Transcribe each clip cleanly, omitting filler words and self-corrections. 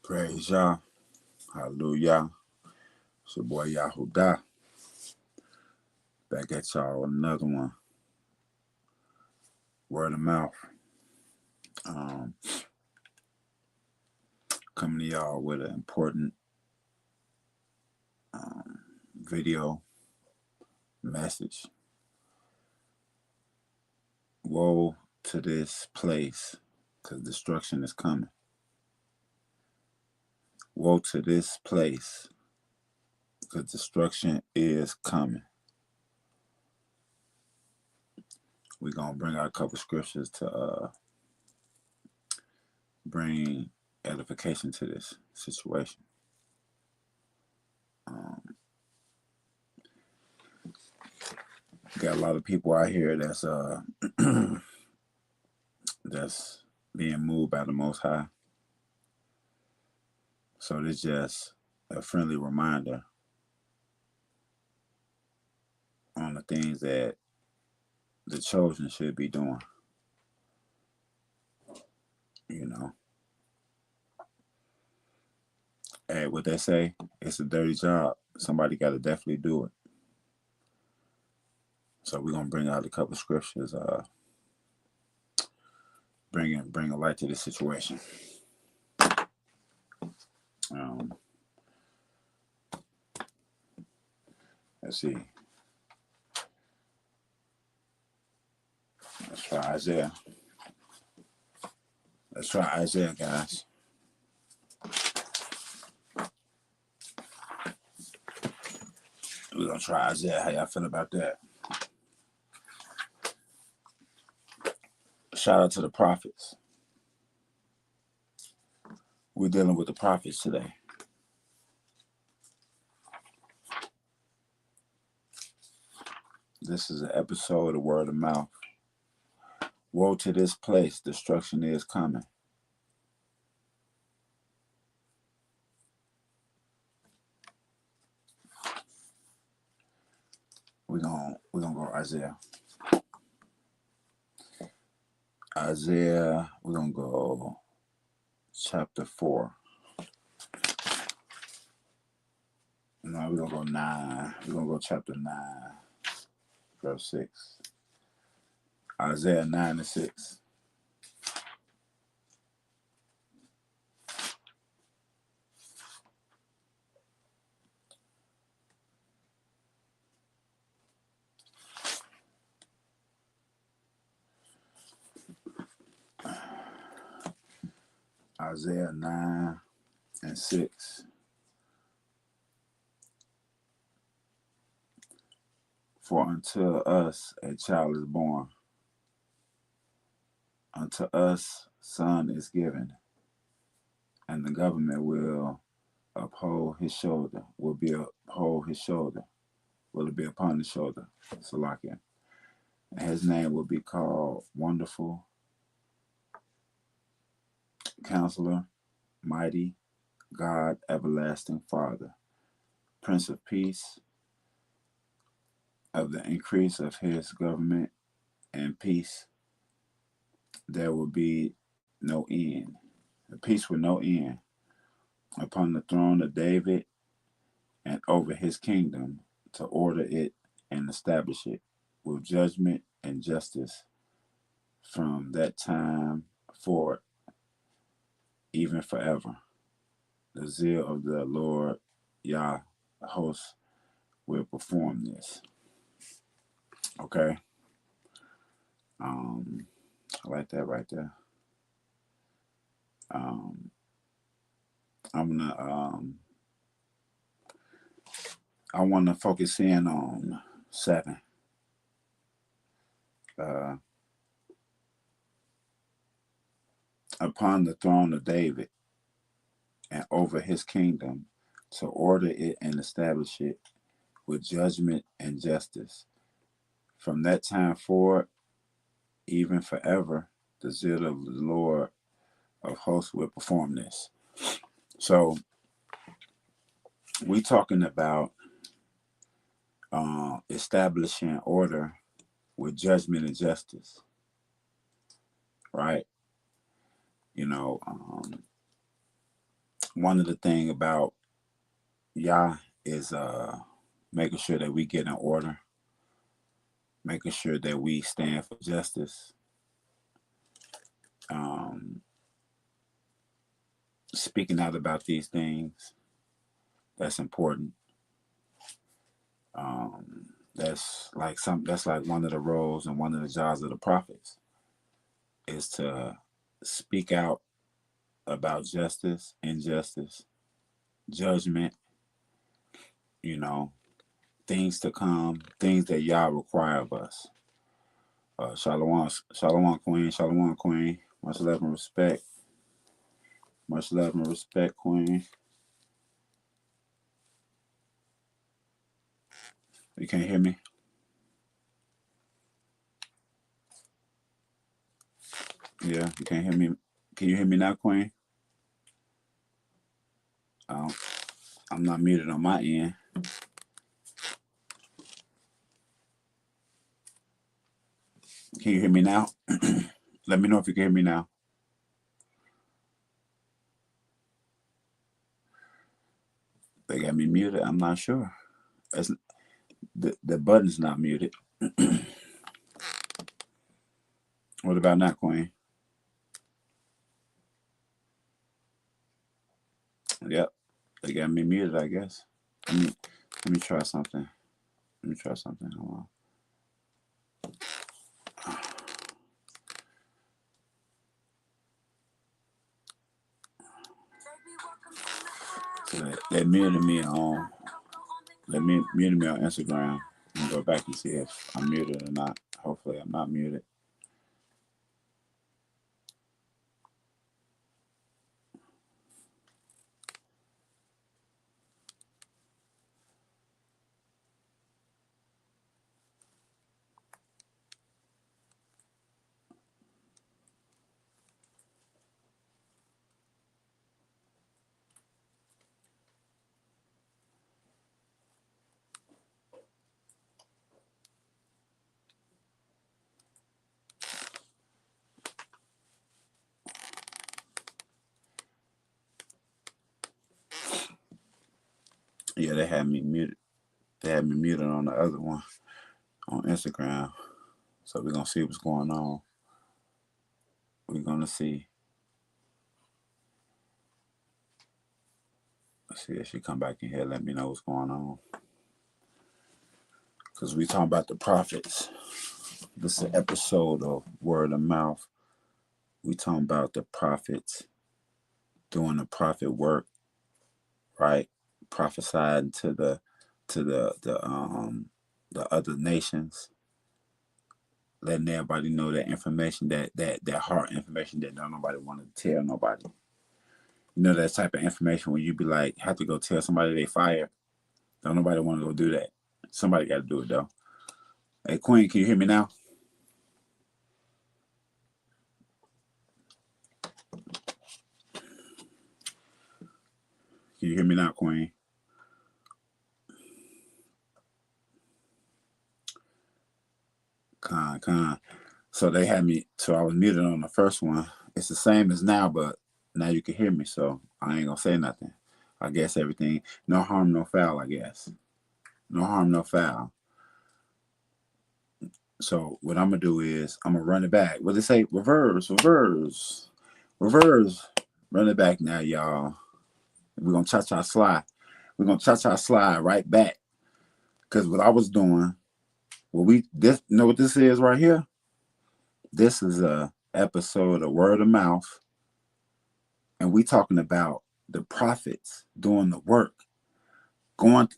Praise Yah. Hallelujah. It's your boy Yahudah. Back at y'all with another one. Word of mouth. Um, Coming to y'all with an important video message. Woe to this place, because destruction is coming. Woe to this place, because destruction is coming. We're going to bring out a couple scriptures to bring edification to this situation. Got a lot of people out here that's that's being moved by the Most High. So this just a friendly reminder on the things that the chosen should be doing. You know, hey, what they say, it's a dirty job. Somebody got to definitely do it. So we're gonna bring out a couple scriptures, bring a light to this situation. Let's see. Let's try Isaiah. Let's try Isaiah, guys. We're gonna try Isaiah. How y'all feel about that? Shout out to the prophets. We're dealing with the prophets today. This is an episode of Word of Mouth. Woe to this place, destruction is coming. We're gonna go Isaiah. Isaiah, we're gonna go chapter 4. No, we're gonna go 9. We're gonna go chapter 9, verse 6. Isaiah 9 and 6. Isaiah 9 and 6. For unto us a child is born, unto us son is given, and the government will uphold his shoulder, will be uphold his shoulder, will it be upon his shoulder, Salakia. And his name will be called Wonderful, Counselor, Mighty, God, Everlasting Father, Prince of Peace. Of the increase of his government and peace, there will be no end. The peace with no end upon the throne of David and over his kingdom, to order it and establish it with judgment and justice from that time forward, even forever. The zeal of the Lord Yah, the host, will perform this. Okay. I like that right there. I want to focus in on 7. Upon the throne of David and over his kingdom, to order it and establish it with judgment and justice. From that time forward, even forever, the zeal of the Lord of hosts will perform this. So we're talking about establishing order with judgment and justice, right? You know, one of the thing about Yah is making sure that we get in order, making sure that we stand for justice, speaking out about these things. That's important. That's like one of the roles and one of the jobs of the prophets is to speak out about justice, injustice, judgment, you know, things to come, things that Yah require of us. Shalom, shalom, queen, shalom, queen. Much love and respect. Much love and respect, queen. You can't hear me? Yeah, you can't hear me. Can you hear me now, queen? I'm not muted on my end. Can you hear me now? Let me know if you can hear me now. They got me muted. I'm not sure. The button's not muted. What about now, queen? Yep, they got me muted, I guess. Let me try something. Hold on. So they muted me on. They muted me on Instagram. I'm gonna go back and see if I'm muted or not. Hopefully, I'm not muted. Yeah, they had me muted. They had me muted on the other one on Instagram. So we're gonna see what's going on. We're gonna see. Let's see if she come back in here. Let me know what's going on. Because we talking about the prophets. This is an episode of Word of Mouth. We talking about the prophets doing the prophet work, right? Prophesying to the other nations, letting everybody know that information, that heart information that don't nobody want to tell nobody. You know that type of information when you be like, have to go tell somebody they fired. Don't nobody want to go do that. Somebody got to do it though. Hey Queen, can you hear me now? Can you hear me now, Queen? Con. So they had me, so I was muted on the first one. It's the same as now, but now you can hear me, so I ain't gonna say nothing. I guess everything, no harm, no foul, I guess. No harm, no foul. So what I'm gonna do is I'm gonna run it back. What they say? Reverse. Run it back now, y'all. We're gonna cha-cha slide. We're gonna cha-cha slide right back. Cause what I was doing, you know what this is right here? This is a episode of Word of Mouth, and we talking about the prophets doing the work. Going,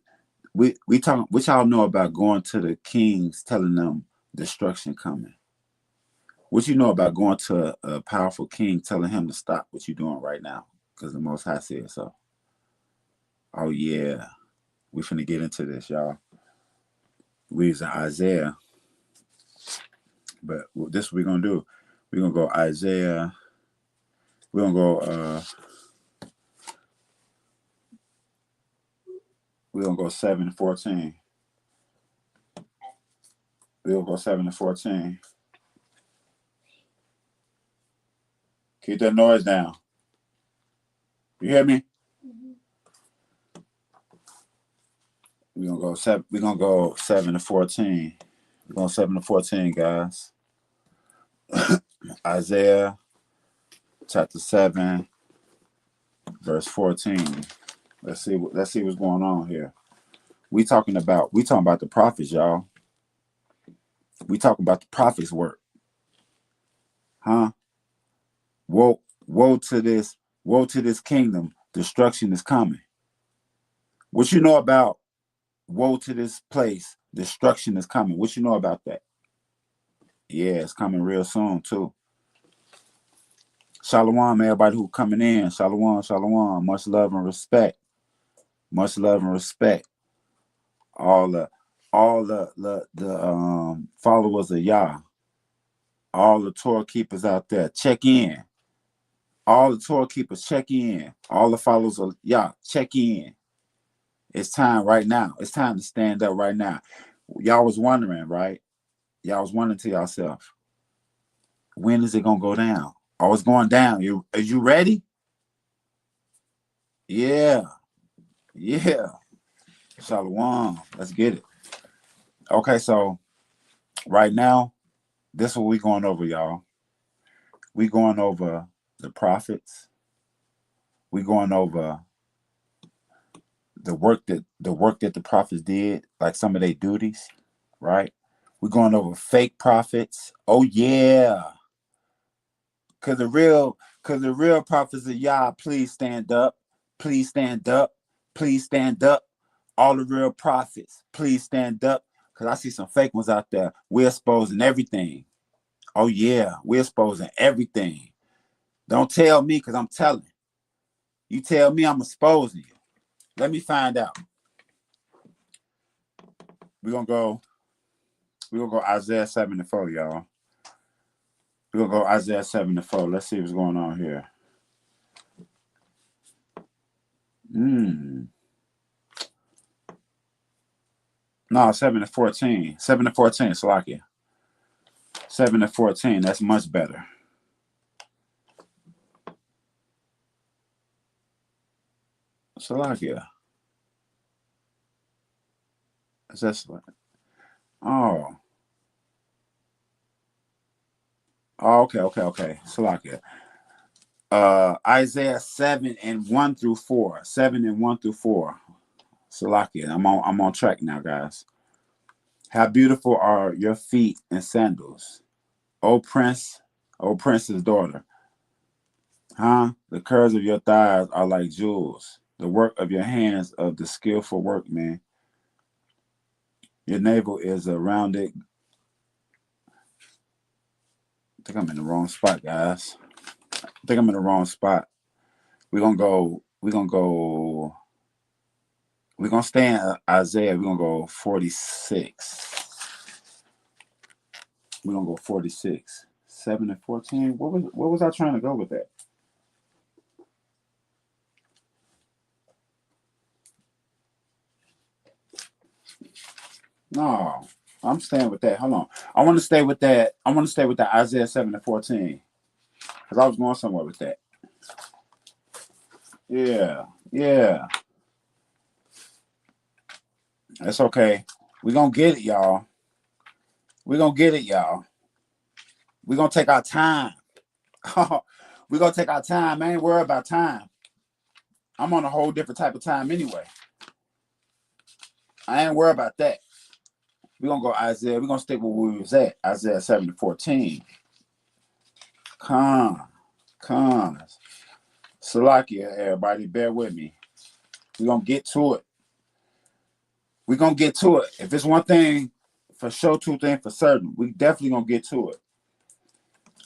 we talking. What y'all know about going to the kings, telling them destruction coming? What you know about going to a powerful king, telling him to stop what you're doing right now, because the Most High said so. Oh yeah, we finna get into this, y'all. We was in Isaiah, but this is what we're gonna do. We're gonna go Isaiah. We're gonna go. We're gonna go 7:14. We're gonna go 7:14. Keep that noise down. You hear me? We're gonna go 7 to 14. We're going 7 to 14, guys. Isaiah chapter 7, verse 14. Let's see what's going on here. We talking about the prophets, y'all. We talking about the prophets' work. Huh? Woe to this kingdom. Destruction is coming. What you know about woe to this place? Destruction is coming. What you know about that? Yeah, it's coming real soon too. Shalom, everybody who coming in. Shalom, shalom. Much love and respect. Much love and respect. All the followers of Yah. All the Torah keepers out there. Check in. All the Torah keepers, check in. All the followers of Yah, check in. It's time right now. It's time to stand up right now. Y'all was wondering, right? Y'all was wondering to yourself, when is it gonna go down? Oh, it's going down. Are you ready? Yeah. Shalom. Let's get it. Okay, so right now, this is what we going over, y'all. We going over the prophets. We going over the work that the prophets did, like some of their duties, right? We're going over fake prophets. Oh yeah. Cause the real prophets of Yah, please stand up. Please stand up. Please stand up. All the real prophets, please stand up. Cause I see some fake ones out there. We're exposing everything. Oh yeah, we're exposing everything. Don't tell me, cause I'm telling. You tell me, I'm exposing you. Let me find out. We're gonna go Isaiah 7 to 4, y'all. We're gonna go Isaiah 7 to 4. Let's see what's going on here. No, 7 to 14. 7 to 14, Salakia. 7 to 14. That's much better. Salakia. That's what. Oh. Oh, okay. Salakia. Isaiah 7 and 1 through 4. 7 and 1 through 4. Salakia. I'm on track now, guys. How beautiful are your feet and sandals, O prince's daughter. Huh? The curves of your thighs are like jewels, the work of your hands of the skillful workman. Your navel is a rounded. I think I'm in the wrong spot, guys. We're gonna stay in Isaiah. We're gonna go 46. We're gonna go 46. 7 and 14. What was I trying to go with that? No, I'm staying with that. Hold on. I want to stay with that. Isaiah 7 and 14. Because I was going somewhere with that. Yeah. That's okay. We're gonna get it, y'all. We're gonna take our time. We're gonna take our time. I ain't worried about time. I'm on a whole different type of time anyway. I ain't worried about that. We're gonna go Isaiah. We're gonna stick where we was at. Isaiah 7 to 14. Come. Salakia, everybody, bear with me. We're gonna get to it. If it's one thing for sure, two things for certain, we definitely gonna get to it.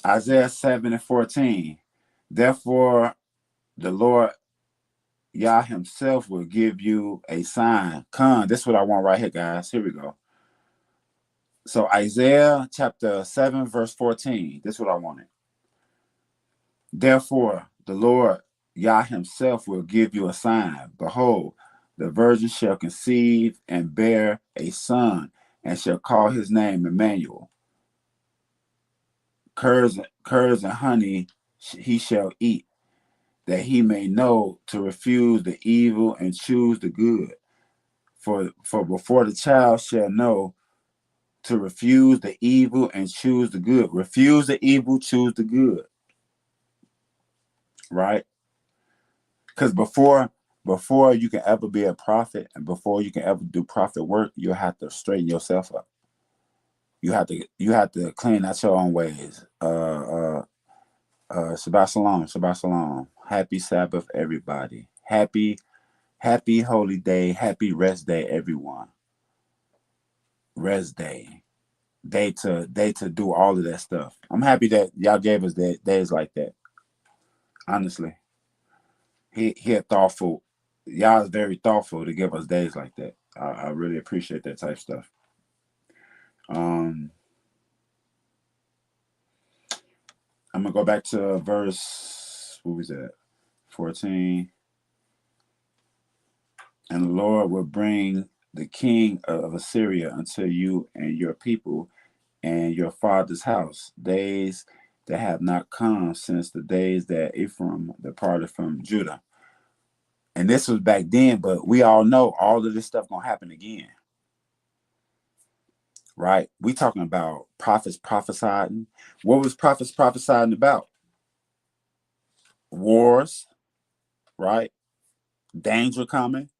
Isaiah 7 and 14. Therefore, the Lord Yah himself will give you a sign. This is what I want right here, guys. Here we go. So Isaiah chapter 7, verse 14. This is what I wanted. Therefore, the Lord Yah himself will give you a sign. Behold, the virgin shall conceive and bear a son, and shall call his name Emmanuel. Curds and honey he shall eat, that he may know to refuse the evil and choose the good. For before the child shall know to refuse the evil and choose the good. Refuse the evil, choose the good. Right? Because before you can ever be a prophet and before you can ever do prophet work, you have to straighten yourself up. You have to clean out your own ways. Shabbat shalom, Shabbat shalom. Happy Sabbath, everybody. Happy holy day, happy rest day, everyone. Rest day. Day to do all of that stuff. I'm happy that y'all gave us that days like that. Honestly. He had thoughtful. Y'all is very thoughtful to give us days like that. I really appreciate that type of stuff. I'm gonna go back to verse, what was that? 14. And the Lord will bring the king of Assyria unto you and your people and your father's house, days that have not come since the days that Ephraim departed from Judah. And this was back then, but we all know all of this stuff gonna happen again. Right? We talking about prophets prophesying. What was prophets prophesying about? Wars, right? Danger coming.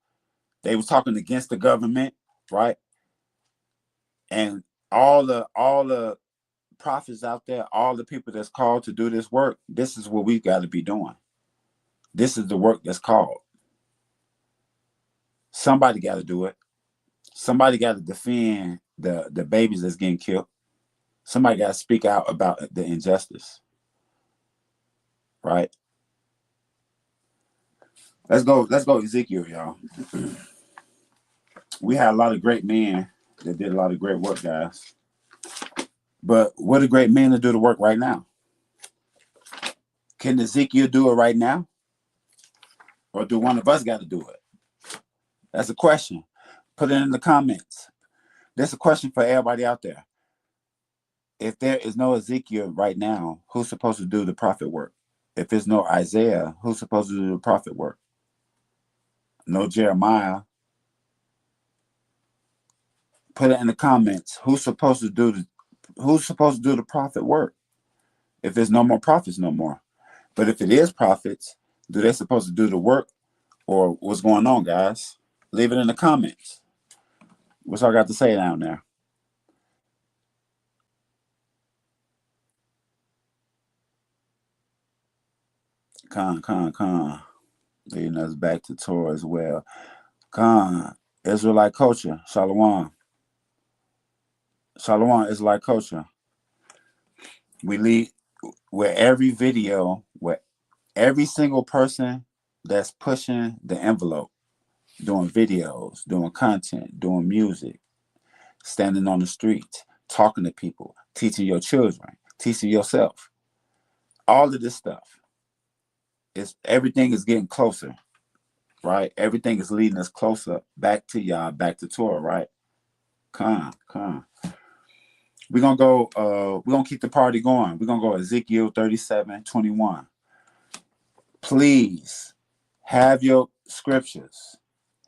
They was talking against the government, right? And all the prophets out there, all the people that's called to do this work, this is what we got to be doing. This is the work that's called. Somebody got to do it. Somebody got to defend the babies that's getting killed. Somebody got to speak out about the injustice. Right? Let's go Ezekiel, y'all. We had a lot of great men that did a lot of great work, guys. But what are great men to do the work right now? Can Ezekiel do it right now? Or do one of us got to do it? That's a question. Put it in the comments. That's a question for everybody out there. If there is no Ezekiel right now, who's supposed to do the prophet work? If there's no Isaiah, who's supposed to do the prophet work? No Jeremiah. Put it in the comments. Who's supposed to do the prophet work? If there's no more prophets no more. But if it is prophets, do they supposed to do the work? Or what's going on, guys? Leave it in the comments. What's I got to say down there? Con. Leading us back to Torah as well. Con. Israelite culture. Shalom. Shalom, Israelite culture. We lead where every video, where every single person that's pushing the envelope, doing videos, doing content, doing music, standing on the streets, talking to people, teaching your children, teaching yourself. All of this stuff. Everything is getting closer, right? Everything is leading us closer back to y'all, back to Torah, right? Con. We're gonna keep the party going. We're gonna go Ezekiel 37:21. Please have your scriptures,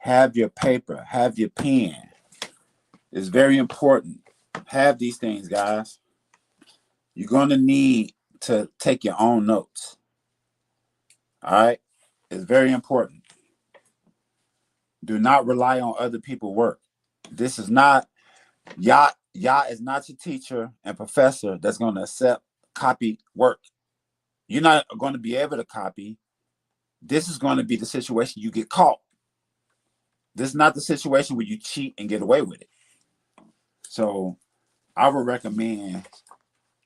have your paper, have your pen. It's very important. Have these things, guys. You're gonna need to take your own notes. All right? It's very important. Do not rely on other people's work. This is not Yah is not your teacher and professor that's going to accept copy work. You're not going to be able to copy. This is going to be the situation you get caught. This is not the situation where you cheat and get away with it. So I would recommend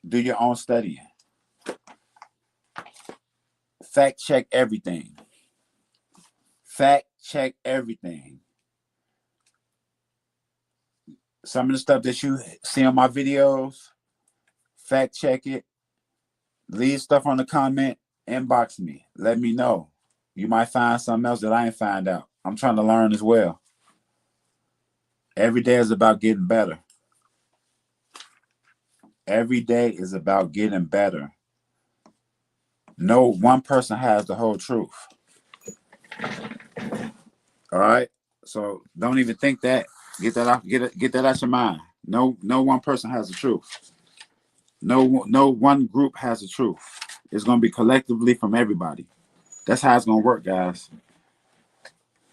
do your own studying. Fact check everything. Fact check everything. Some of the stuff that you see on my videos, fact check it. Leave stuff on the comment, inbox me. Let me know. You might find something else that I ain't find out. I'm trying to learn as well. Every day is about getting better. Every day is about getting better. No one person has the whole truth. All right? So don't even think that. Get that out. Get that out your mind. No one person has the truth. No one group has the truth. It's gonna be collectively from everybody. That's how it's gonna work, guys.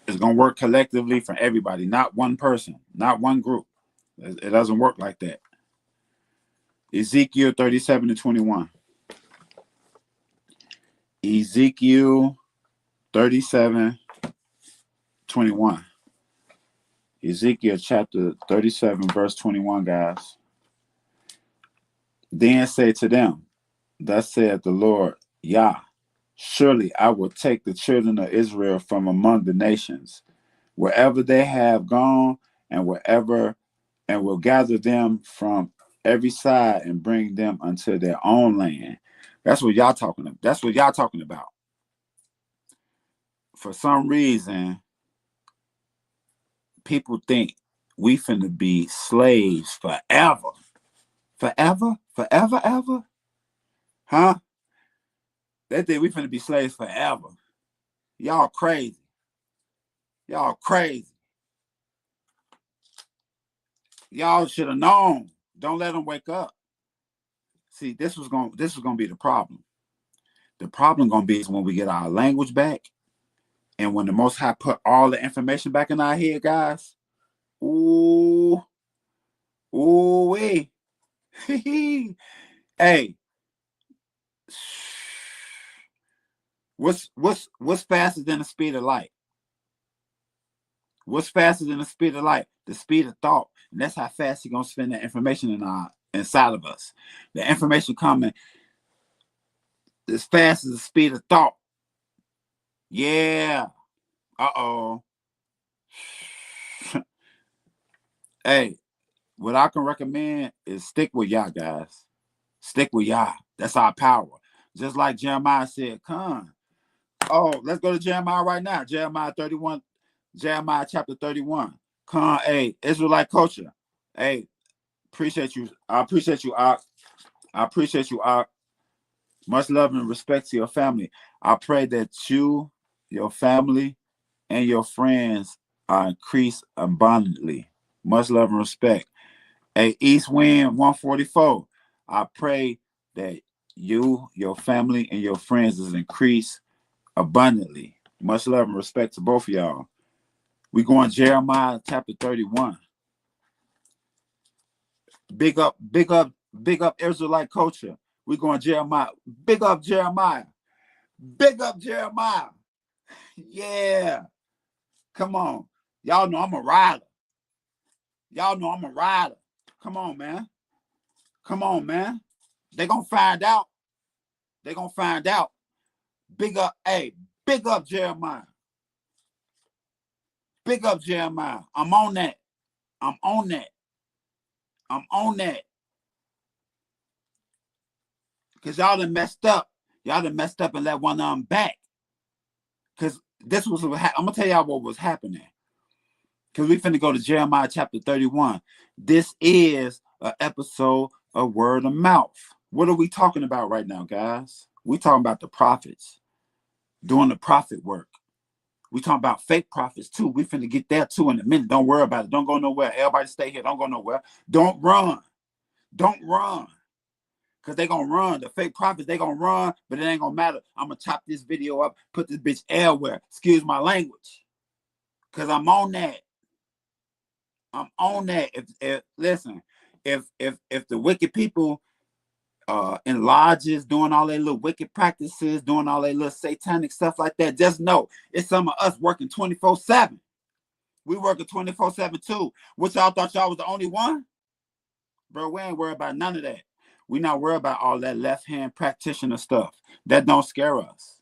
It's gonna work collectively from everybody, not one person, not one group. It doesn't work like that. Ezekiel 37-21. Ezekiel 37:21. Ezekiel chapter 37, verse 21, guys. Then say to them, thus saith the Lord, Yah, surely I will take the children of Israel from among the nations, wherever they have gone, and will gather them from every side and bring them unto their own land. That's what y'all talking about. That's what y'all talking about. For some reason, people think we finna be slaves forever. Forever? Forever, ever? Huh? They think we finna be slaves forever. Y'all crazy. Y'all crazy. Y'all should have known. Don't let them wake up. See, this was gonna be the problem. The problem gonna be is when we get our language back, and when the Most High put all the information back in our head, guys. Ooh, wee. Hey, what's faster than the speed of light? What's faster than the speed of light? The speed of thought. And that's how fast he's gonna spend that information inside of us. The information coming as fast as the speed of thought. Yeah. Uh-oh. Hey, what I can recommend is stick with Yah, guys. Stick with Yah. That's our power. Just like Jeremiah said, come. Oh, let's go to Jeremiah right now. Jeremiah 31. Jeremiah chapter 31. Come, hey, Israelite culture. Hey, appreciate you. I appreciate you, I appreciate you, Much love and respect to your family. I pray that you, your family, and your friends are increased abundantly. Much love and respect. Hey, East Wind 144. I pray that you, your family, and your friends is increased abundantly. Much love and respect to both of y'all. We going Jeremiah chapter 31. Big up, big up, big up Israelite culture. We going Jeremiah. Big up Jeremiah. Big up Jeremiah. Yeah. Come on. Y'all know I'm a rider. Y'all know I'm a rider. Come on, man. Come on, man. They gonna find out. They gonna find out. Big up, hey, big up Jeremiah. Big up Jeremiah. I'm on that. I'm on that. I'm on that. Because y'all done messed up. Y'all done messed up and let one of them back. Because this was what I'm going to tell y'all what was happening. Because we finna go to Jeremiah chapter 31. This is an episode of Word of Mouth. What are we talking about right now, guys? We talking about the prophets doing the prophet work. We talking about fake prophets too. We finna get there too in a minute. Don't worry about it. Don't go nowhere. Everybody stay here. Don't go nowhere. Don't run. Don't run. Because they going to run. The fake prophets, they going to run, but it ain't going to matter. I'm going to chop this video up, put this bitch elsewhere. Excuse my language. Because I'm on that. I'm on that. Listen, if the wicked people in lodges doing all their little wicked practices, doing all their little satanic stuff like that, just know it's some of us working 24/7. We working 24/7 too. What y'all thought y'all was the only one? Bro, we ain't worried about none of that. We not worried about all that left-hand practitioner stuff. That don't scare us.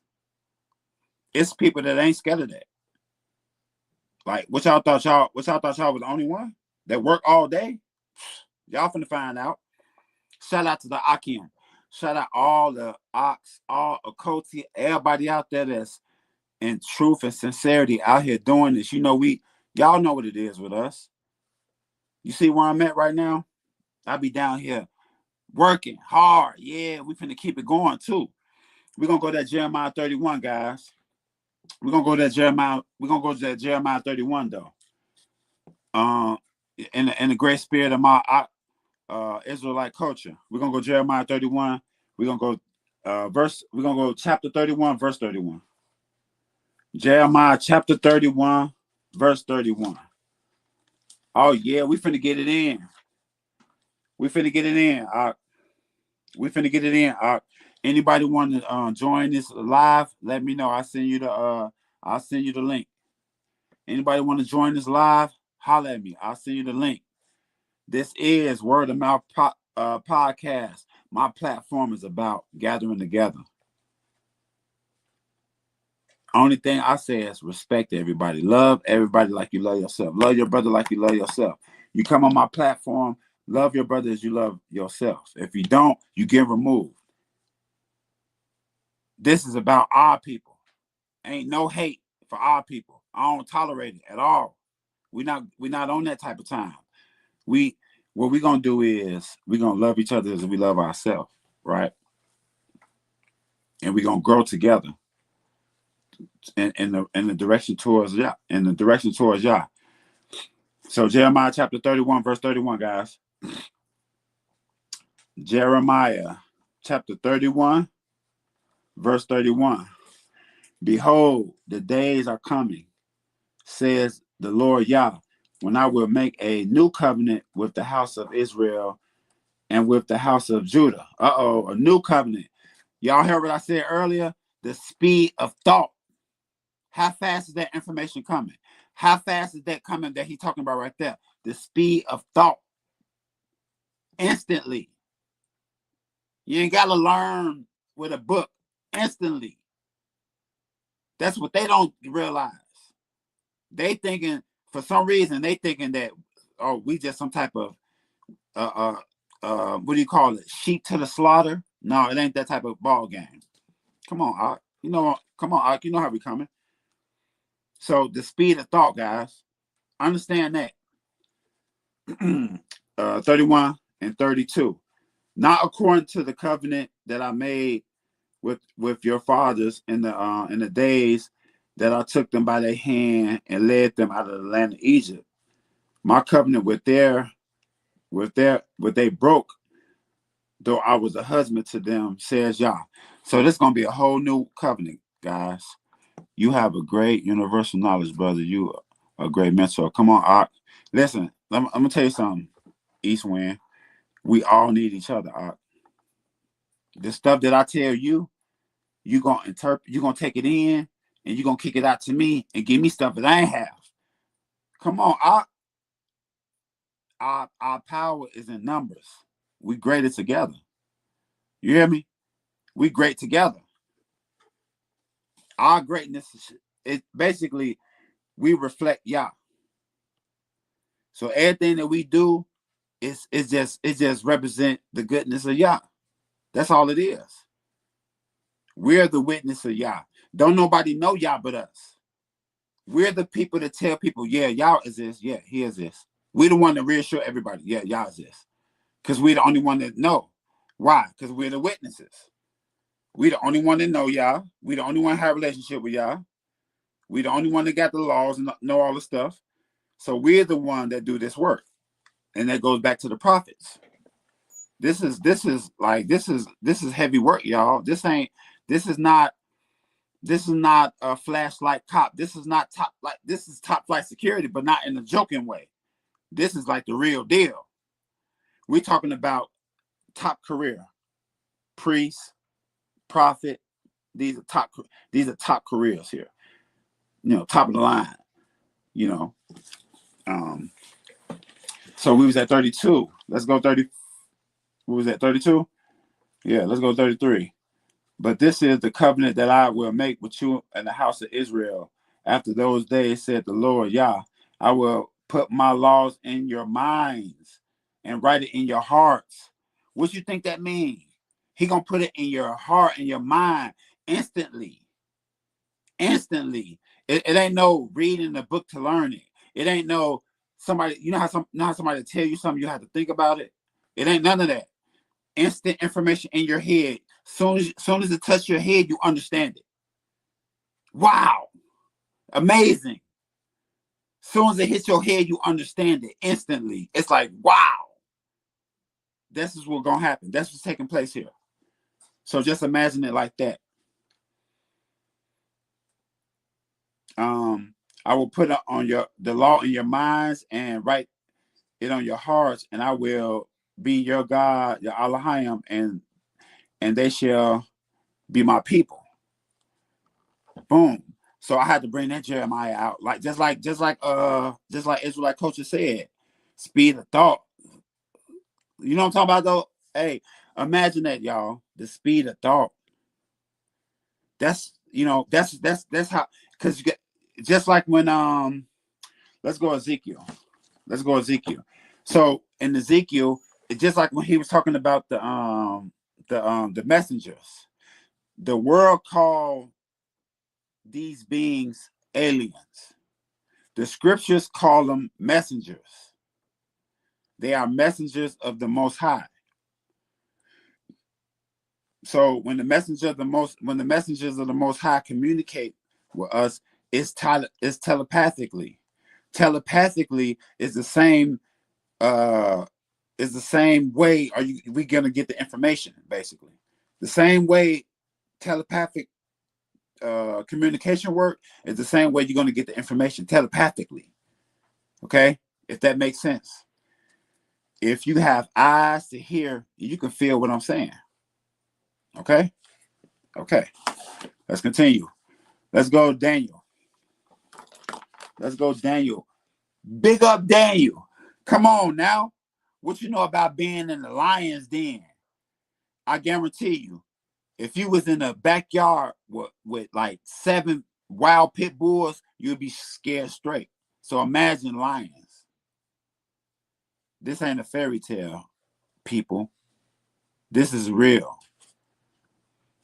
It's people that ain't scared of that. Like, what y'all thought y'all was the only one that work all day? Y'all finna find out. Shout out to the Akim. Shout out all the Ox, all Okoti, everybody out there that's in truth and sincerity out here doing this. You know, y'all know what it is with us. You see where I'm at right now? I be down here working hard. Yeah, we finna keep it going too. We're gonna go to Jeremiah 31, guys. We're gonna go to that Jeremiah. We're gonna go to that Jeremiah 31 though. In the great spirit of my Israelite culture. We're gonna go Jeremiah 31. We're gonna go We're gonna go chapter 31, verse 31. Jeremiah chapter 31, verse 31. Oh yeah, we finna get it in. We finna get it in. We finna get it in. Anybody want to join this live? Let me know. I'll send you the link. Anybody want to join this live? Holler at me. I'll send you the link. This is Word of Mouth podcast. My platform is about gathering together. Only thing I say is respect everybody. Love everybody like you love yourself. Love your brother like you love yourself. You come on my platform, love your brother as you love yourself. If you don't, you get removed. This is about our people. Ain't no hate for our people. I don't tolerate it at all. We're not on that type of time. What we're gonna do is we're gonna love each other as we love ourselves, right? And we're gonna grow together in the direction towards Yah. So Jeremiah chapter 31, verse 31, guys. Jeremiah chapter 31, verse 31. Behold, the days are coming, says the Lord Yah, when I will make a new covenant with the house of Israel and with the house of Judah. A new covenant. Y'all heard what I said earlier? The speed of thought. How fast is that information coming? How fast is that coming that he's talking about right there? The speed of thought. Instantly. You ain't got to learn with a book. Instantly. That's what they don't realize. They thinking, for some reason, they thinking that, oh, we just some type of, what do you call it? Sheep to the slaughter? No, it ain't that type of ball game. Come on, Ark. Come on, Ark. You know how we coming. So the speed of thought, guys. Understand that. 31 and 32. Not according to the covenant that I made with your fathers in the days that I took them by their hand and led them out of the land of Egypt. My covenant with they broke, though I was a husband to them, says Yah. So this is gonna be a whole new covenant, guys. You have a great universal knowledge, brother. You are a great mentor. Come on, Ark. Listen, I'm gonna tell you something, East Wind. We all need each other, Ark. The stuff that I tell you, you're gonna interpret, you're gonna take it in, and you're gonna kick it out to me and give me stuff that I ain't have. Come on, our power is in numbers. We greater together. You hear me? We great together. Our greatness is basically we reflect Yah. So everything that we do is just represent the goodness of Yah. That's all it is. We're the witness of Yah. Don't nobody know Yah but us. We're the people that tell people, yeah, Yah is this. Yeah, he is this. We're the one that reassure everybody, yeah, Yah is this. Because we're the only one that know. Why? Because we're the witnesses. We're the only one that know Yah. We're the only one that have a relationship with Yah. We're the only one that got the laws and know all the stuff. So we're the one that do this work. And that goes back to the prophets. This is heavy work, y'all. This is not a flashlight cop. This is top flight security, but not in a joking way. This is like the real deal. We're talking about top career, priest, prophet. These are top careers here. Top of the line. So we was at 32. Let's go 30. We was at 32. Yeah, let's go 33. But this is the covenant that I will make with you and the house of Israel. After those days, said the Lord Yah, I will put my laws in your minds and write it in your hearts. What you think that means? He gonna put it in your heart and your mind instantly. Instantly. It ain't no reading the book to learn it. It ain't no somebody. You know how somebody tell you something, you have to think about it. It ain't none of that. Instant information in your head. Soon as it touches your head, you understand it. Wow. Amazing. As soon as it hits your head, you understand it instantly. It's like, wow. This is what's going to happen. That's what's taking place here. So just imagine it like that. I will put it on the law in your minds and write it on your hearts, and I will be your God, your Elohim, and they shall be my people. Boom. So I had to bring that Jeremiah out, just like Israelite culture said, speed of thought. You know what I'm talking about, though? Hey, imagine that, y'all. The speed of thought. That's how, because you get, just like when let's go Ezekiel. So in Ezekiel, it's just like when he was talking about the messengers. The world called these beings aliens. The scriptures call them messengers. They are messengers of the Most High. So when the messengers of the Most High communicate with us, it's telepathically. Telepathically is the same way we gonna get the information, basically. The same way telepathic communication work is the same way you're gonna get the information telepathically. Okay? If that makes sense. If you have eyes to hear, you can feel what I'm saying. Okay? Okay. Let's continue. Let's go, Daniel. Big up Daniel. Come on now. What you know about being in the lion's den? I guarantee you, if you was in a backyard with like 7 wild pit bulls, you'd be scared straight. So imagine lions. This ain't a fairy tale, people. This is real.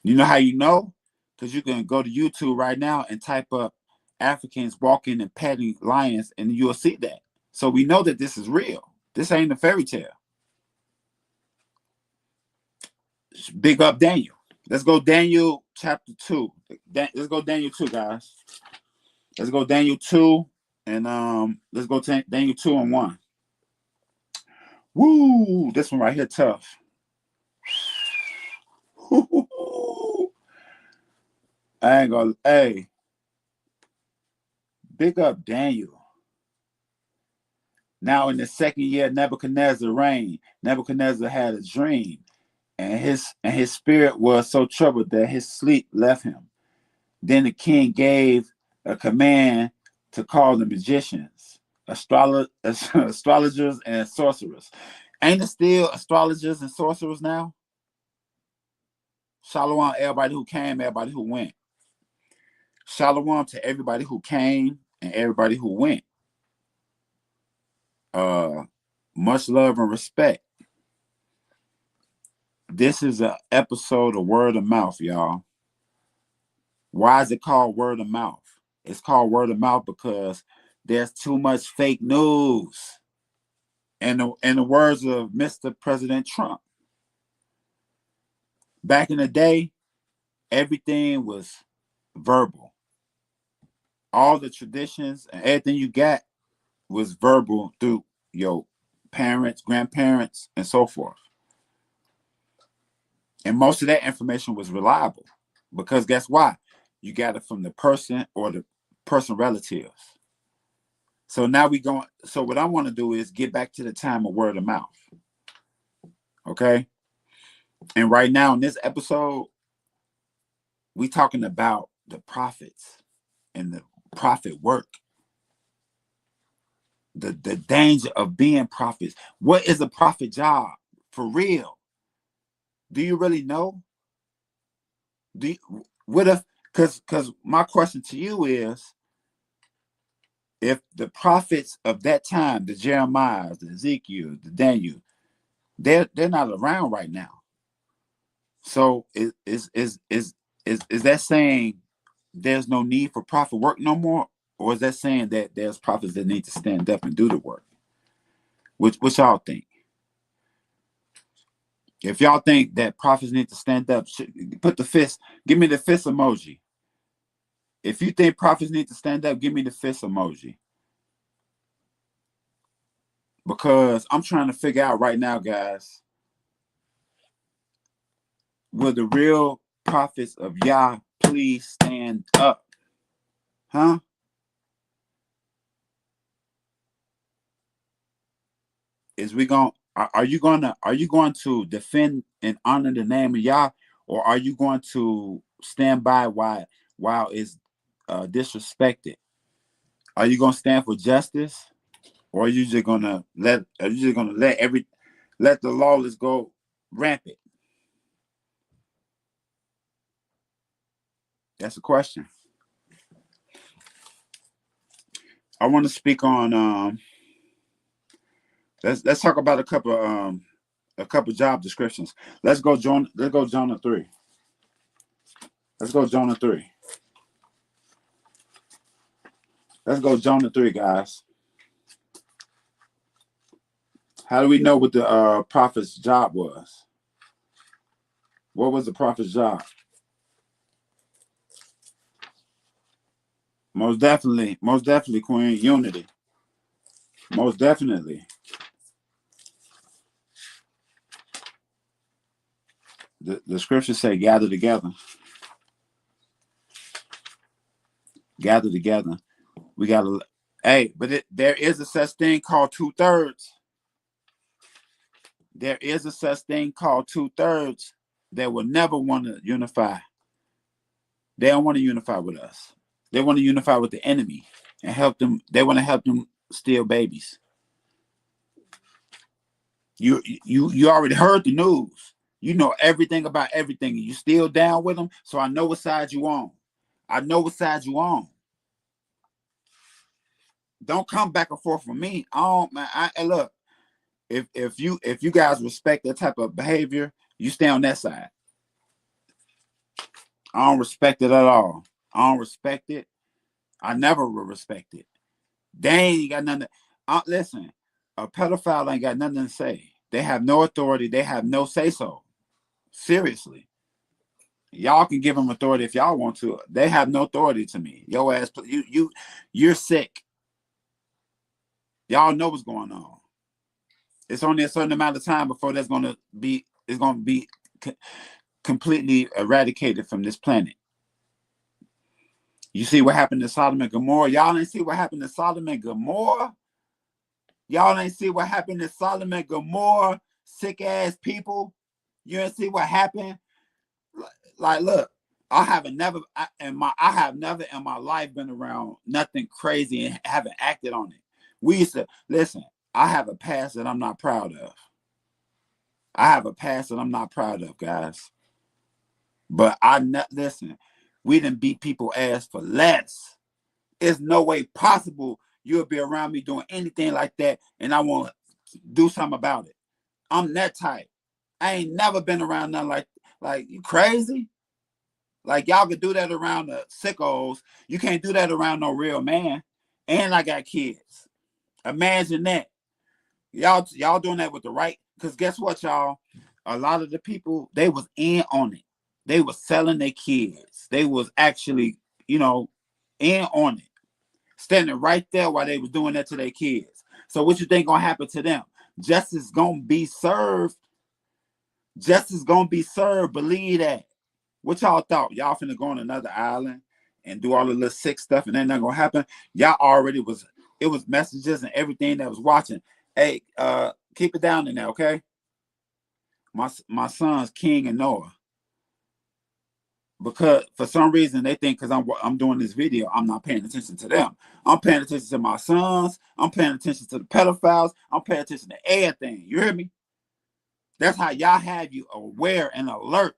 You know how you know? Because you can go to YouTube right now and type up Africans walking and petting lions, and you'll see that. So we know that this is real. This ain't a fairy tale. Big up Daniel. Let's go Daniel chapter 2. Let's go Daniel 2, guys. Let's go Daniel 2, and let's go Daniel 2 and 1. Woo! This one right here tough. I ain't gonna. Hey, big up Daniel. Now in the second year, Nebuchadnezzar reigned. Nebuchadnezzar had a dream, and his spirit was so troubled that his sleep left him. Then the king gave a command to call the magicians, astrologers, and sorcerers. Ain't it still astrologers and sorcerers now? Shalom, everybody who came, everybody who went. Shalom to everybody who came and everybody who went. Much love and respect. This is an episode of Word of Mouth, y'all. Why is it called Word of Mouth? It's called Word of Mouth because there's too much fake news. In the words of Mr. President Trump, back in the day, everything was verbal. All the traditions and everything you got was verbal through your parents, grandparents, and so forth. And most of that information was reliable because guess why? You got it from the person or the person relatives. So now so what I want to do is get back to the time of word of mouth. Okay? And right now in this episode, we talking about the prophets and the prophet work. The danger of being prophets. What is a prophet job? For real? Do you really know? What if, because my question to you is, if the prophets of that time, the Jeremiah, the Ezekiel, the Daniel, they're not around right now. So is that saying there's no need for prophet work no more? Or is that saying that there's prophets that need to stand up and do the work? Which y'all think? If y'all think that prophets need to stand up, put the fist, give me the fist emoji. If you think prophets need to stand up, give me the fist emoji. Because I'm trying to figure out right now, guys, will the real prophets of Yah please stand up? Huh? Is we going are you going to defend and honor the name of Yah, or are you going to stand by while it's disrespected? Are you going to stand for justice, or are you just going to let let the lawless go rampant? That's a question. I want to speak on let's talk about a couple job descriptions. Let's go Jonah 3. Let's go Jonah 3. Let's go Jonah 3, guys. How do we know what the prophet's job was? What was the prophet's job? Most definitely, Queen, unity. Most definitely. The scriptures say gather together. Gather together. We got to, hey, but there is a such thing called 2/3. There is a such thing called 2/3 that will never want to unify. They don't want to unify with us. They want to unify with the enemy and help them. They want to help them steal babies. You already heard the news. You know everything about everything. You still down with them, so I know what side you on. I know what side you on. Don't come back and forth with me. I don't, man. Look, if you guys respect that type of behavior, you stay on that side. I don't respect it at all. I don't respect it. I never will respect it. They ain't got nothing. Listen, a pedophile ain't got nothing to say. They have no authority. They have no say so. Seriously. Y'all can give them authority if y'all want to. They have no authority to me. Your ass, you're sick. Y'all know what's going on. It's only a certain amount of time before it's going to be completely eradicated from this planet. You see what happened to Sodom and Gomorrah? Y'all ain't see what happened to Sodom and Gomorrah? Y'all ain't see what happened to Sodom and Gomorrah? Sick ass people. You ain't see what happened? Like, look, I have never in my life been around nothing crazy and haven't acted on it. We used to listen. I have a past that I'm not proud of. I have a past that I'm not proud of, guys. But listen. We didn't beat people ass for less. There's no way possible you'll be around me doing anything like that, and I won't do something about it. I'm that type. I ain't never been around nothing like you crazy. Like y'all could do that around the sickos. You can't do that around no real man. And I got kids. Imagine that. Y'all doing that with the right. Because guess what, y'all? A lot of the people, they was in on it. They was selling their kids. They was actually, in on it. Standing right there while they was doing that to their kids. So what you think gonna happen to them? Justice gonna be served. Justice gonna be served. Believe that. What y'all thought? Y'all finna go on another island and do all the little sick stuff and ain't nothing gonna happen? Y'all already it was messages and everything that was watching. Hey, keep it down in there, okay? My sons, King and Noah. Because for some reason they think because I'm doing this video, I'm not paying attention to them. I'm paying attention to my sons. I'm paying attention to the pedophiles. I'm paying attention to everything. You hear me? That's how y'all have you aware and alert.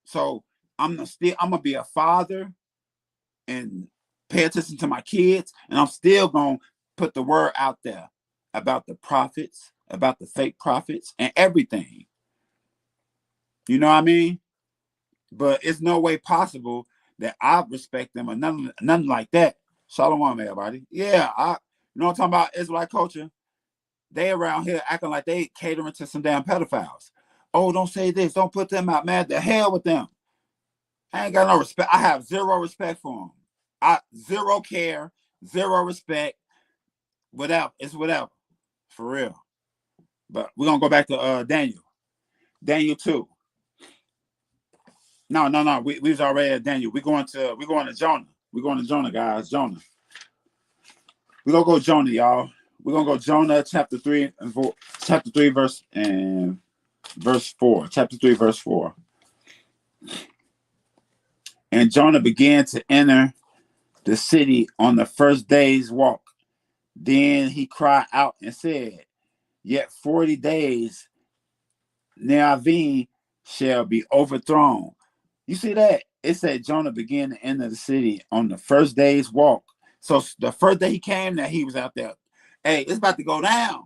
So I'm gonna be a father and pay attention to my kids, and I'm still gonna put the word out there about the prophets, about the fake prophets, and everything. You know what I mean? But it's no way possible that I respect them or nothing like that. Shalom, everybody. Yeah, you know what I'm talking about? Israelite culture. They around here acting like they catering to some damn pedophiles. Oh, don't say this. Don't put them out, man. The hell with them. I ain't got no respect. I have zero respect for him. I zero care, zero respect. Whatever. It's whatever. For real. But we're gonna go back to Daniel. Daniel 2. No. We was already at Daniel. We're going to Jonah. We're going to Jonah, guys. Jonah. We're gonna go Jonah, y'all. We're gonna go Jonah chapter 3 and 4, chapter 3, verse 4. Chapter 3, verse 4. And Jonah began to enter the city on the first day's walk. Then he cried out and said, Yet 40 days Nineveh shall be overthrown. You see that? It said Jonah began to enter the city on the first day's walk. So the first day he came there, he was out there. Hey, it's about to go down.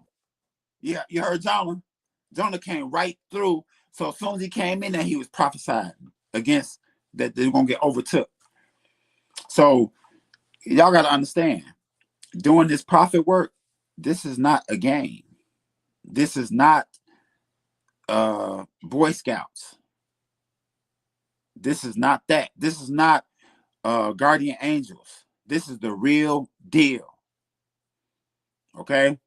Yeah, you heard Jonah? Jonah came right through. So as soon as he came in there, he was prophesying against that they're going to get overtook. So y'all got to understand, doing this prophet work, this is not a game. This is not Boy Scouts. This is not that. This is not guardian angels. This is the real deal. Okay?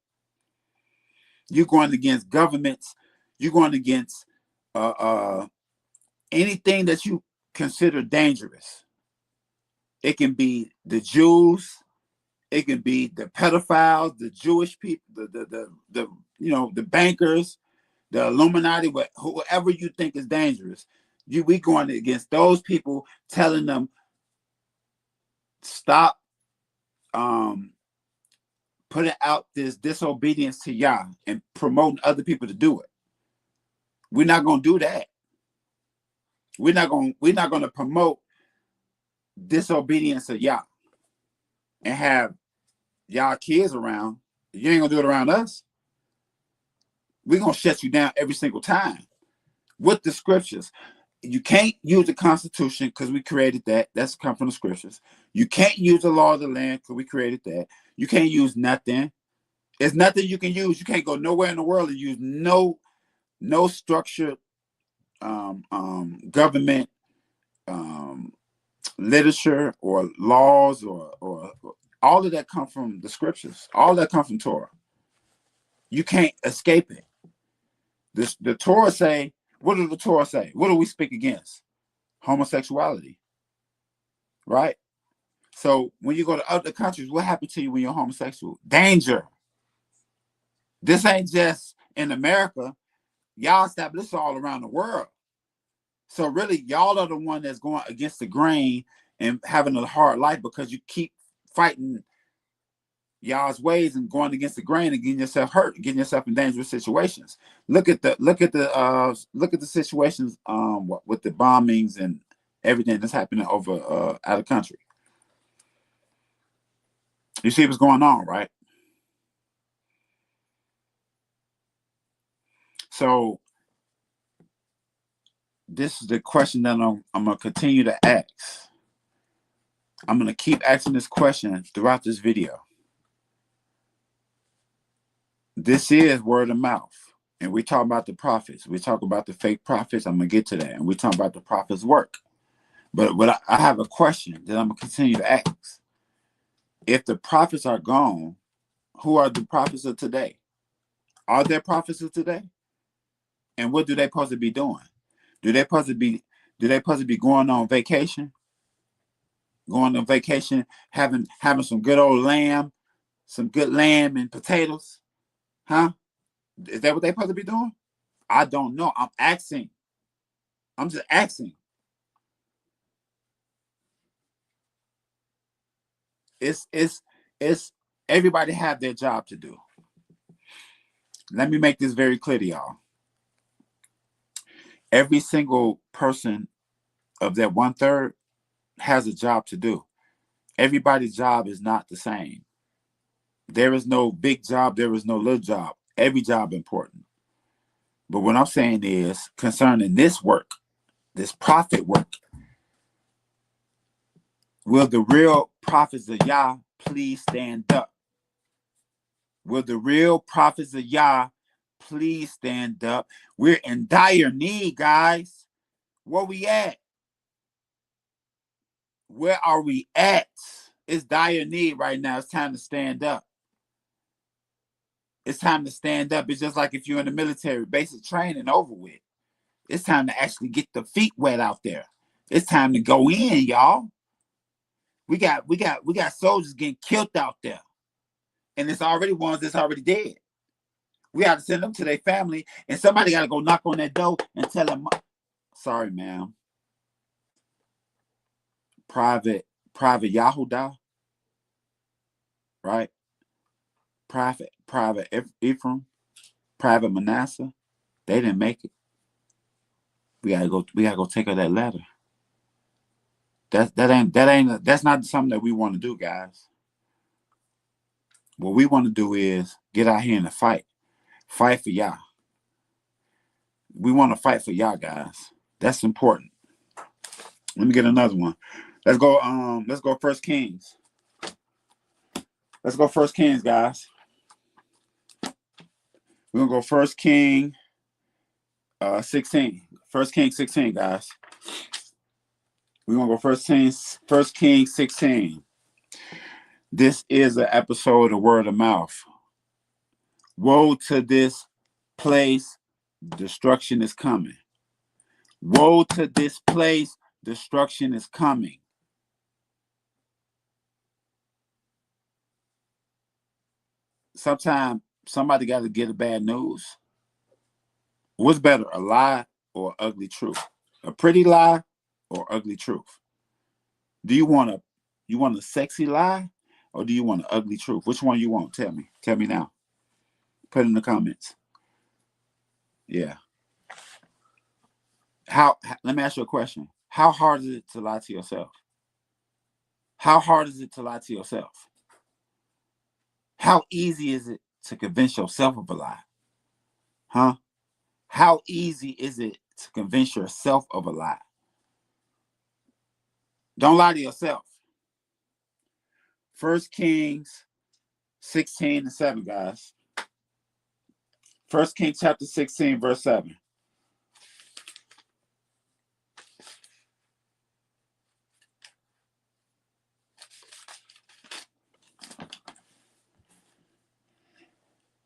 You're going against governments. You're going against anything that you consider dangerous. It can be the Jews. It can be the pedophiles, the Jewish people, the bankers, the Illuminati, whoever you think is dangerous. We going against those people, telling them stop putting out this disobedience to Yah and promoting other people to do it. We're not going to do that. We're not going to promote disobedience to Yah and have y'all kids around. You ain't going to do it around us. We're going to shut you down every single time with the scriptures. You can't use the Constitution because we created that. That's come from the scriptures. You can't use the law of the land because we created that. You can't use nothing. There's nothing you can use. You can't go nowhere in the world and use no structured government literature or laws or all of that come from the scriptures. All that come from Torah. You can't escape it. The Torah say, what does the Torah say? What do we speak against? Homosexuality. Right? So when you go to other countries, what happened to you when you're homosexual? Danger. This ain't just in America. Y'all established all around the world. So really, y'all are the one that's going against the grain and having a hard life because you keep fighting y'all's ways and going against the grain and getting yourself hurt, getting yourself in dangerous situations. Look at the situations with the bombings and everything that's happening over out of country. You see what's going on, right? So this is the question that I'm going to continue to ask. I'm going to keep asking this question throughout this video. This is word of mouth. And we talk about the prophets. We talk about the fake prophets. I'm going to get to that. And we talk about the prophets' work. But I have a question that I'm going to continue to ask. If the prophets are gone, who are the prophets of today? Are there prophets of today? And what do they supposed to be doing? Do they supposed to be going on vacation? Going on vacation, having some good old lamb, some good lamb and potatoes? Huh? Is that what they supposed to be doing? I don't know. I'm asking. I'm just asking. It's everybody have their job to do. Let me make this very clear to y'all. Every single person of that 1/3 has a job to do. Everybody's job is not the same. There is no big job. There is no little job. Every job important. But what I'm saying is concerning this work, this prophet work, will the real prophets of Yah please stand up? Will the real prophets of Yah please stand up? We're in dire need, guys. Where we at? Where are we at? It's dire need right now. It's time to stand up. It's time to stand up. It's just like if you're in the military, basic training over with. It's time to actually get the feet wet out there. It's time to go in, y'all. We got soldiers getting killed out there. And it's already ones that's already dead. We have to send them to their family, and somebody got to go knock on that door and tell them, sorry, ma'am. Private Yahudah, right? Private Ephraim, Private Manasseh. They didn't make it. We gotta go take her that letter. That's not something that we want to do, guys. What we want to do is get out here and fight for y'all. We want to fight for y'all, guys. That's important. Let me get another one. Let's go First Kings. Let's go First Kings, guys. We're gonna go First King 16. First King 16, guys. We're gonna go First King 16. This is an episode of Word of Mouth. Woe to this place, destruction is coming. Woe to this place, destruction is coming. Sometimes somebody got to get a bad news. What's better, a lie or ugly truth? A pretty lie or ugly truth? Do you want a sexy lie or do you want an ugly truth? Which one you want? Tell me. Tell me now. Put it in the comments. Yeah. Let me ask you a question. How hard is it to lie to yourself? How hard is it to lie to yourself? How easy is it to convince yourself of a lie? Huh? How easy is it to convince yourself of a lie? Don't lie to yourself. First Kings 16 and 7, guys. First Kings chapter 16, verse 7.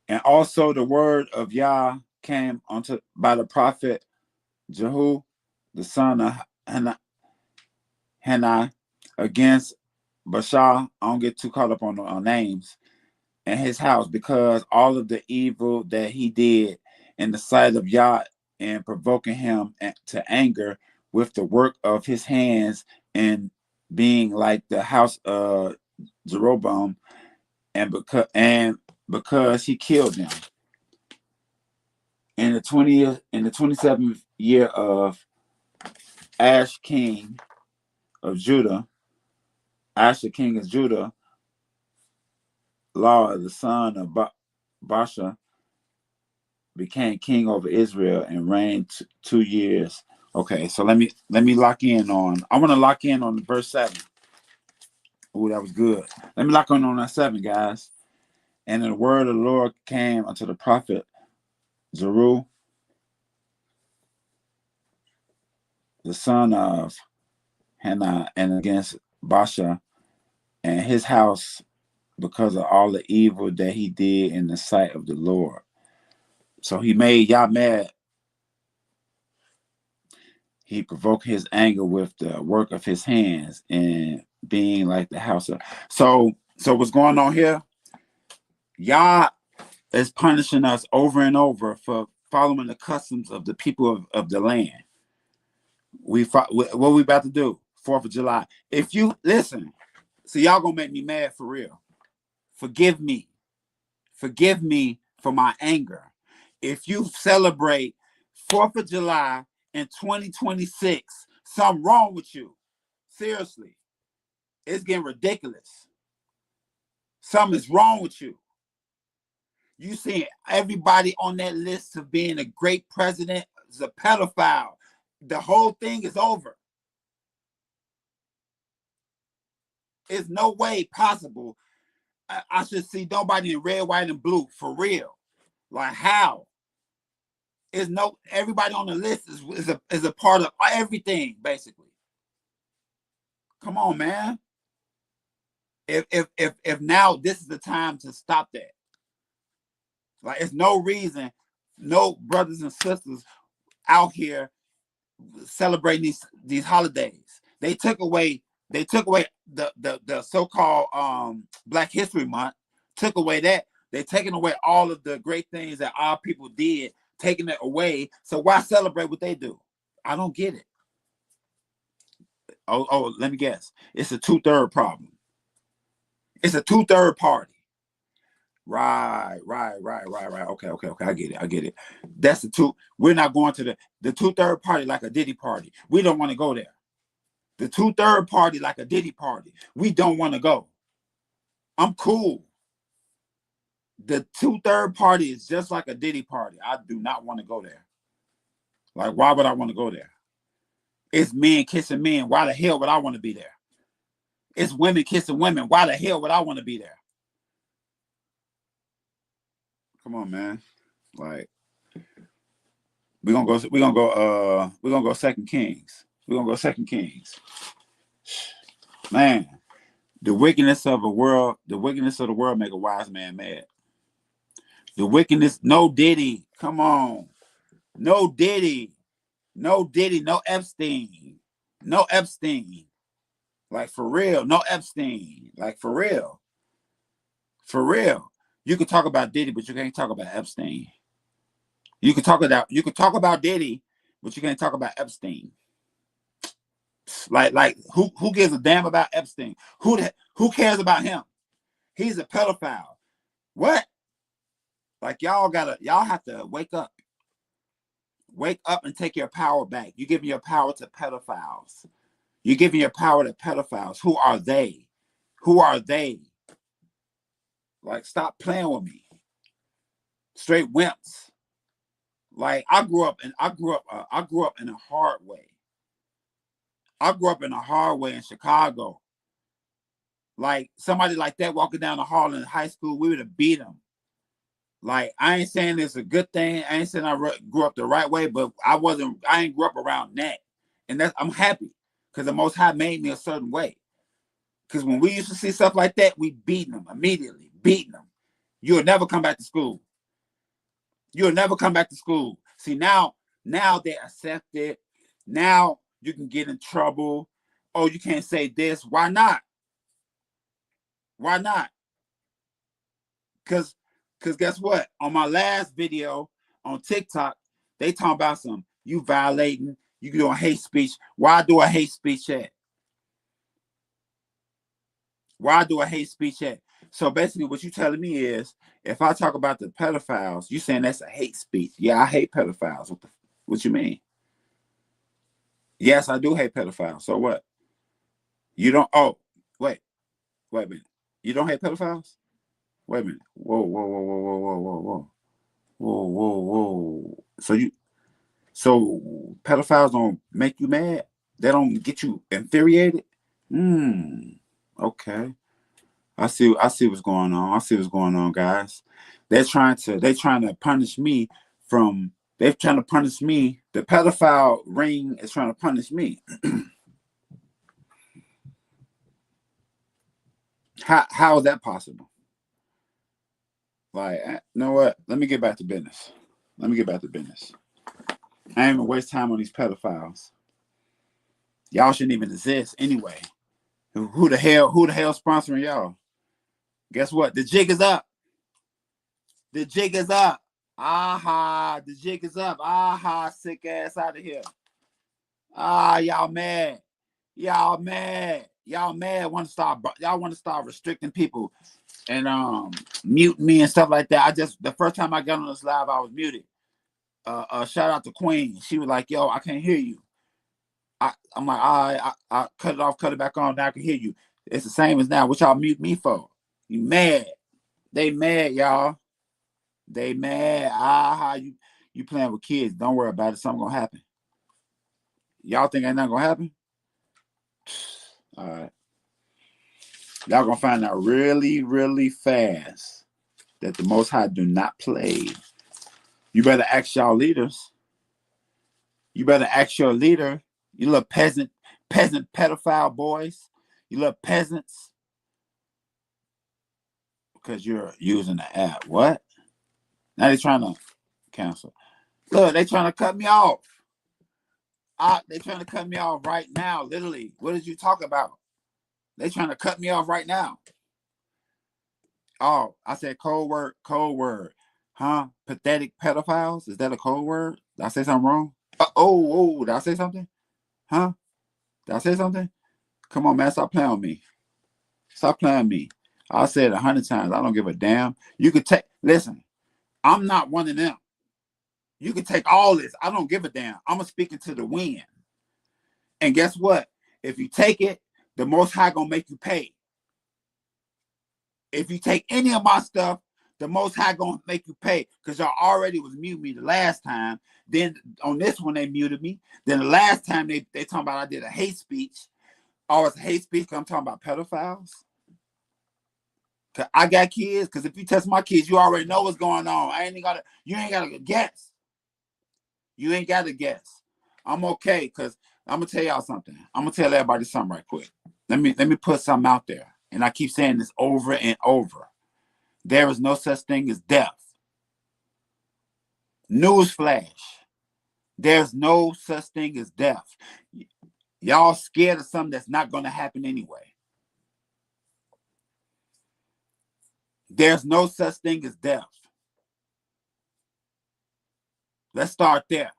And also the word of Yah came by the prophet Jehu, the son of Hanai, against Bashar. I don't get too caught up on names. And his house, because all of the evil that he did in the sight of Yah and provoking him to anger with the work of his hands and being like the house of Jeroboam, and because he killed them. In the 27th year of Ash king of Judah, Asher king of Judah, Law, the son of Baasha, became king over Israel and reigned 2 years. Okay, so let me lock in on. I want to lock in on verse 7. Oh, that was good. Let me lock in on that 7, guys. And the word of the Lord came unto the prophet Zeru, the son of Hannah, and against Baasha and his house, because of all the evil that he did in the sight of the Lord. So he made Yah mad. He provoked his anger with the work of his hands and being like the house of. So what's going on here? Yah is punishing us over and over for following the customs of the people of the land. What we about to do? 4th of July. If you listen, so y'all gonna make me mad for real. Forgive me. Forgive me for my anger. If you celebrate 4th of July in 2026, something wrong with you. Seriously. It's getting ridiculous. Something's wrong with you. You seeing everybody on that list of being a great president is a pedophile. The whole thing is over. There's no way possible I should see nobody in red, white, and blue for real. Like how? Everybody on the list is a part of everything, basically. Come on, man. If now this is the time to stop that. Like, it's no reason, no brothers and sisters out here celebrating these holidays. They took away the so-called Black History Month, took away that. They're taking away all of the great things that our people did, taking it away. So why celebrate what they do? I don't get it. Oh, let me guess. It's a 2/3 problem. It's a 2/3 party. Right. Okay. I get it. That's the two. We're not going to the 2/3 party like a Diddy party. We don't want to go there. The 2/3 party like a Diddy party. We don't want to go. I'm cool. The 2/3 party is just like a Diddy party. I do not want to go there. Like, why would I want to go there? It's men kissing men. Why the hell would I want to be there? It's women kissing women. Why the hell would I want to be there? Come on, man. Like, we're gonna go 2 Kings. We're gonna go 2 Kings. Man, the wickedness of the world make a wise man mad. The wickedness, no Diddy. Come on. No Diddy. No Epstein. No Epstein. Like, for real. No Epstein. Like, for real. For real. You can talk about Diddy, but you can't talk about Epstein. You can talk about Diddy, but you can't talk about Epstein. Like who gives a damn about Epstein? Who cares about him? He's a pedophile. What? Like, y'all have to wake up. Wake up and take your power back. You're giving your power to pedophiles. You're giving your power to pedophiles. Who are they? Who are they? Like, stop playing with me. Straight wimps. Like, I grew up in a hard way. I grew up in a hard way in Chicago. Like, somebody like that walking down the hall in high school, we would have beat him. Like, I ain't saying it's a good thing. I ain't saying I grew up the right way, but I ain't grew up around that. And I'm happy because the Most High made me a certain way. Because when we used to see stuff like that, we beating them immediately, beating them. You'll never come back to school. You'll never come back to school. See, now they accept it. Now you can get in trouble. Oh, you can't say this. Why not? Why not? Because guess what? On my last video on TikTok, they talking about you violating, you doing hate speech. Why do a hate speech at? Why do a hate speech at? So basically what you telling me is, if I talk about the pedophiles, you saying that's a hate speech. Yeah, I hate pedophiles. What you mean? Yes, I do hate pedophiles. So what? You don't, wait a minute. You don't hate pedophiles? Wait a minute. Whoa. So pedophiles don't make you mad? They don't get you infuriated? Okay. I see what's going on. I see what's going on, guys. They're trying to punish me they're trying to punish me. The pedophile ring is trying to punish me. How is that possible? Like, you know what? Let me get back to business. I ain't even waste time on these pedophiles. Y'all shouldn't even exist anyway. Who the hell sponsoring y'all? Guess what? The jig is up. The jig is up. Aha, the jig is up. Aha, sick ass out of here. Y'all mad. Y'all mad. Y'all want to start restricting people and muting me and stuff like that. The first time I got on this live, I was muted. Shout out to Queen. She was like, yo, I can't hear you. I'm like, I cut it off, cut it back on. Now I can hear you. It's the same as now. What y'all mute me for? You mad? They mad, y'all. They mad. You playing with kids. Don't worry about it. Something gonna happen. Y'all think ain't nothing gonna happen? All right. Y'all gonna find out really, really fast that the Most High do not play. You better ask y'all leaders. You better ask your leader, you little peasant pedophile boys. You little peasants. Because you're using the app. What? Now they're trying to cancel. Look, they trying to cut me off. They trying to cut me off right now, literally. What did you talk about? They trying to cut me off right now. Oh, I said code word, code word. Huh? Pathetic pedophiles? Is that a code word? Did I say something wrong? Did I say something? Huh? Did I say something? Come on, man, stop playing with me. Stop playing with me. I said 100 times, I don't give a damn. You could listen, I'm not one of them. You can take all this. I don't give a damn. I'm speaking to the wind. And guess what? If you take it, the Most High gonna make you pay. If you take any of my stuff, the Most High gonna make you pay. Because y'all already was mute me the last time. Then on this one, they muted me. Then the last time they talking about I did a hate speech. Oh, it's a hate speech because I'm talking about pedophiles. Cause I got kids. Because if you test my kids, you already know what's going on. You ain't gotta guess. You ain't gotta guess. I'm okay because I'm gonna tell y'all something. I'm gonna tell everybody something right quick. Let me put something out there. And I keep saying this over and over. There is no such thing as death. Newsflash. There's no such thing as death. Y'all scared of something that's not going to happen anyway. There's no such thing as death. Let's start there.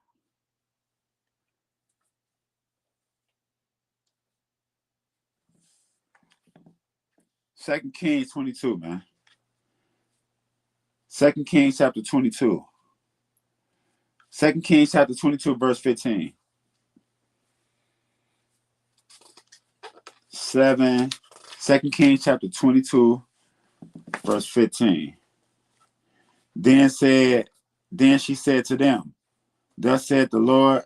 Second Kings 22, man. 2 Kings chapter 22. 2 Kings chapter 22, verse 15. 2 Kings chapter 22, verse 15. Then she said to them, thus said the Lord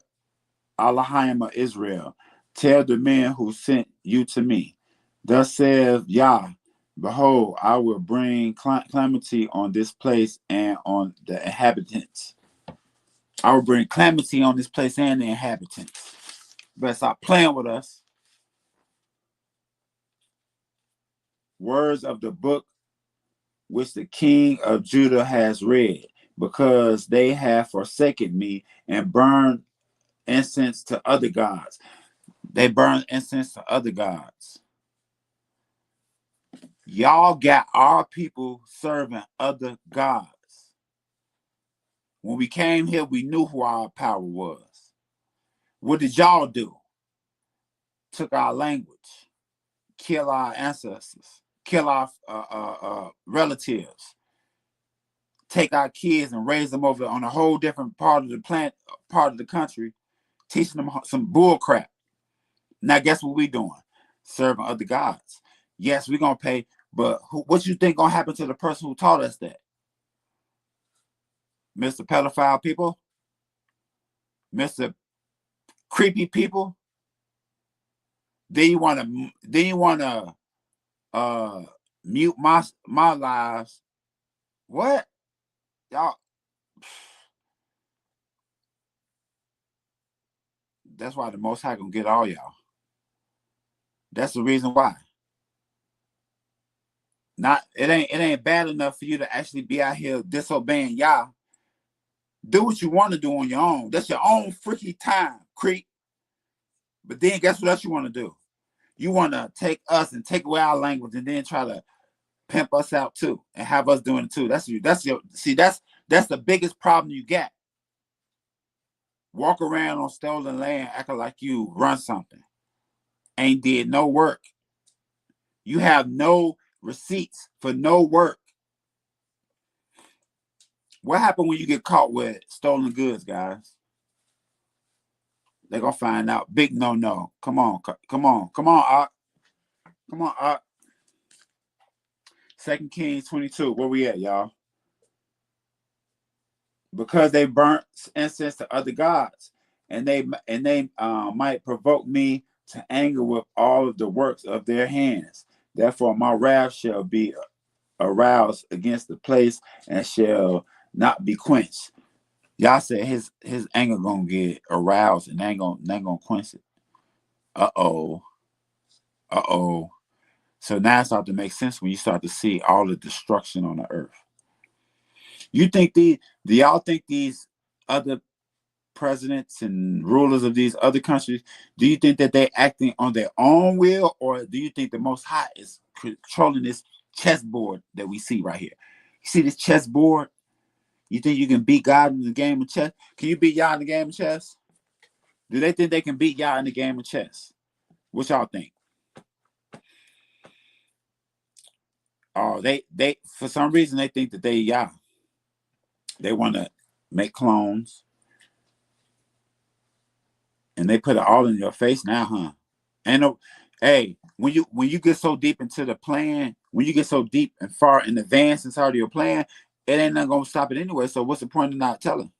Elohim of Israel, tell the men who sent you to me. Thus saith Yah, behold, I will bring calamity on this place and on the inhabitants. I will bring calamity on this place and the inhabitants. Better stop playing with us. Words of the book which the king of Judah has read, because they have forsaken me and burned incense to other gods. They burn incense to other gods. Y'all got our people serving other gods. When we came here, we knew who our power was. What did y'all do? Took our language, kill our ancestors, kill our relatives, take our kids and raise them over on a whole different part of the country, teaching them some bull crap. Now, guess what we doing? Serving other gods. Yes, we're going to pay, but what you think going to happen to the person who taught us that? Mr. Pedophile people? Mr. Creepy people? Then you want to mute my lives. What? Y'all. That's why the Most High gonna get all y'all. That's the reason why. It ain't bad enough for you to actually be out here disobeying Yah. Do what you want to do on your own. That's your own freaky time, creep. But then guess what else you want to do? You want to take us and take away our language and then try to pimp us out too and have us doing it too. That's the biggest problem you got. Walk around on stolen land acting like you run something. Ain't did no work. You have no receipts for no work. What happened when you get caught with stolen goods, guys? They're gonna find out. Big no. Come on, Art. Come on, Art. 2 Kings 22. Where we at, y'all? Because they burnt incense to other gods, and they might provoke me to anger with all of the works of their hands. Therefore, my wrath shall be aroused against the place and shall not be quenched. Y'all said his anger gonna get aroused and ain't gonna quench it. Uh-oh. Uh-oh. So now it starts to make sense when you start to see all the destruction on the earth. You think do y'all think these other presidents and rulers of these other countries, do you think that they acting on their own will, or do you think the Most High is controlling this chessboard that we see right here? You see this chessboard? You think you can beat God in the game of chess? Can you beat y'all in the game of chess? Do they think they can beat y'all in the game of chess? What y'all think? Oh, they for some reason they think that they y'all. They want to make clones, and they put it all in your face now, huh? And hey, when you get so deep into the plan, when you get so deep and far in advance inside of your plan, it ain't not gonna stop it anyway. So what's the point of not telling?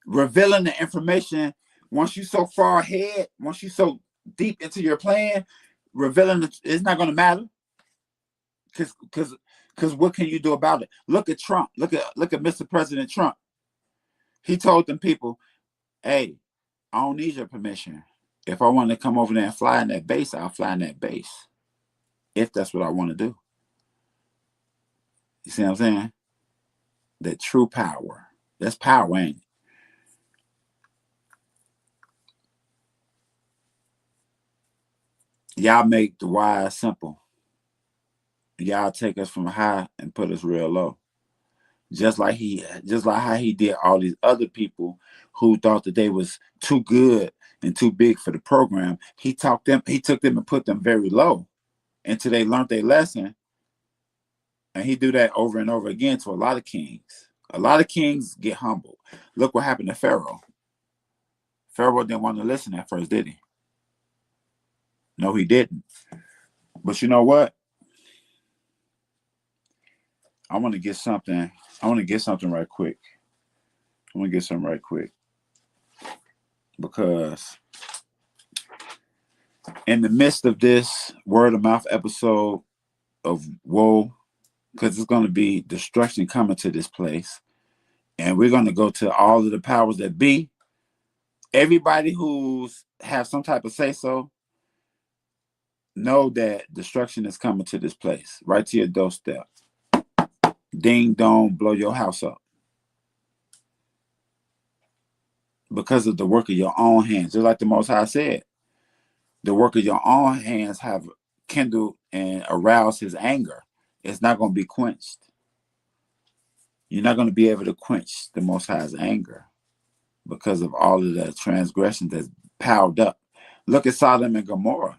Revealing the information once you so far ahead, once you so deep into your plan, revealing it's not gonna matter. Because what can you do about it? Look at Trump. Look at Mr. President Trump. He told them people, hey, I don't need your permission. If I want to come over there and fly in that base, I'll fly in that base. If that's what I want to do. You see what I'm saying? That true power. That's power, ain't it? Y'all make the wise simple. Y'all take us from high and put us real low. Just like how he did all these other people who thought that they was too good and too big for the program. He took them and put them very low until they learned their lesson. And he do that over and over again to a lot of kings. A lot of kings get humbled. Look what happened to Pharaoh. Pharaoh didn't want to listen at first, did he? No, he didn't. But you know what? I want to get something. I want to get something right quick. I want to get something right quick. Because in the midst of this word of mouth episode of woe, because it's going to be destruction coming to this place, and we're going to go to all of the powers that be. Everybody who's have some type of say so, know that destruction is coming to this place, right to your doorstep. Ding dong, blow your house up. Because of the work of your own hands. Just like the Most High said, the work of your own hands have kindled and aroused his anger. It's not going to be quenched. You're not going to be able to quench the Most High's anger because of all of the transgressions that's piled up. Look at Sodom and Gomorrah.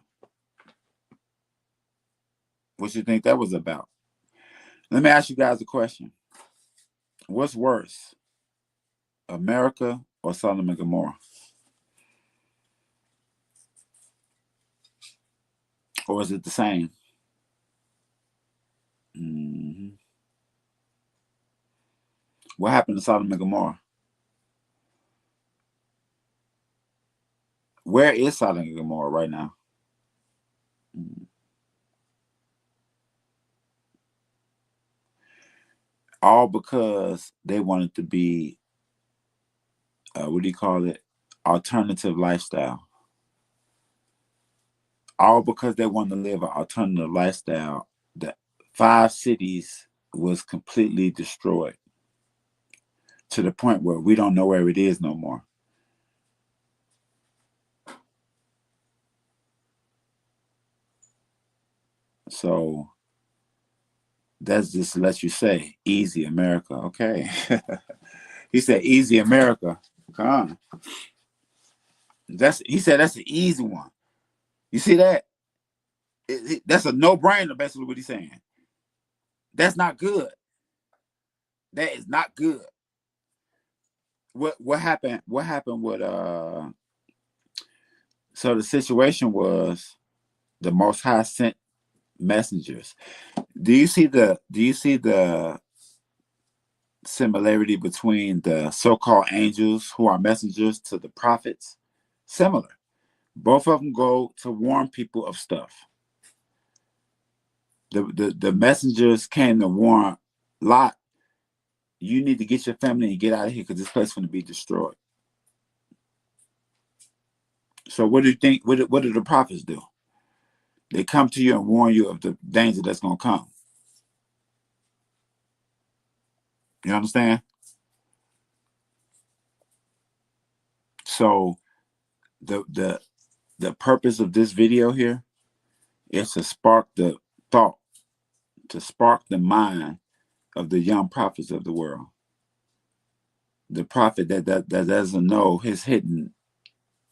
What you think that was about? Let me ask you guys a question. What's worse, America or Sodom and Gomorrah? Or is it the same? Mm-hmm. What happened to Sodom and Gomorrah? Where is Sodom and Gomorrah right now? Mm. All because they wanted to be, what do you call it? Alternative lifestyle. All because they wanted to live an alternative lifestyle. That 5 cities was completely destroyed to the point where we don't know where it is no more. So that's just to let you say, easy America. Okay. He said, easy America. Come on. He said that's the easy one. You see that? That's a no-brainer, basically what he's saying. That's not good. That is not good. What happened? What happened with so the situation was the Most High sent messengers. Do you see the similarity between the so-called angels who are messengers to the prophets? Similar. Both of them go to warn people of stuff. The messengers came to warn Lot, you need to get your family and get out of here because this place is going to be destroyed. So what do you think? What did the prophets do? They come to you and warn you of the danger that's going to come. You understand? So the purpose of this video here is to spark the thought, to spark the mind of the young prophets of the world. The prophet that doesn't know his hidden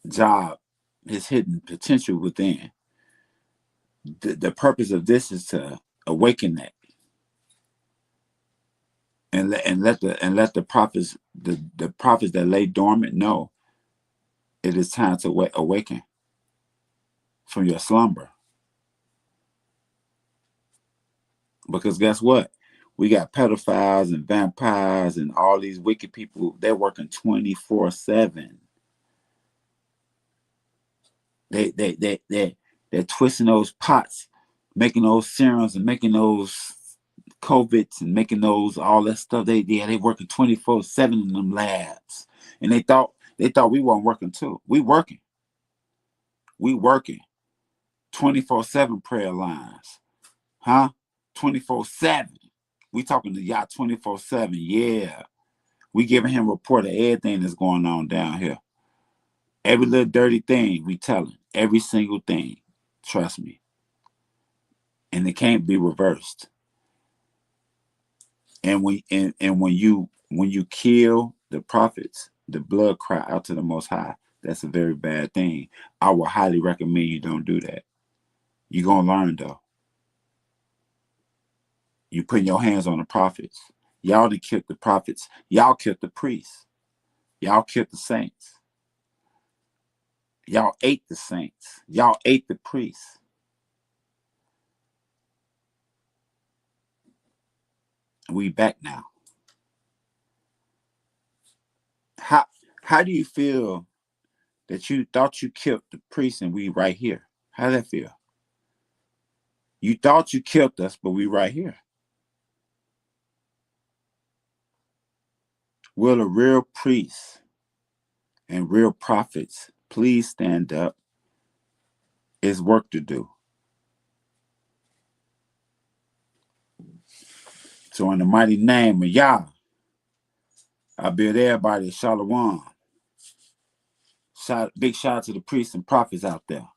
job, his hidden potential within. The purpose of this is to awaken that, and let the prophets, the prophets that lay dormant, know it is time to awaken from your slumber. Because guess what? We got pedophiles and vampires and all these wicked people. They're working 24/7. They're twisting those pots, making those serums and making those COVIDs and making those all that stuff. They working 24/7 in them labs, and they thought we weren't working too. We working 24/7 prayer lines, huh? 24/7. We talking to y'all 24/7. Yeah, we giving him a report of everything that's going on down here. Every little dirty thing we telling, every single thing. Trust me. And it can't be reversed. And when you kill the prophets, the blood cry out to the Most High. That's a very bad thing. I would highly recommend you don't do that. You're gonna learn though. You putting your hands on the prophets. Y'all done killed the prophets. Y'all killed the priests. Y'all killed the saints. Y'all ate the saints. Y'all ate the priests. We back now. How do you feel that you thought you killed the priests and we right here? How does that feel? You thought you killed us, but we right here. Will the real priests and real prophets please stand up? It's work to do. So in the mighty name of Yah, I bid everybody shalom. Big shout out to the priests and prophets out there.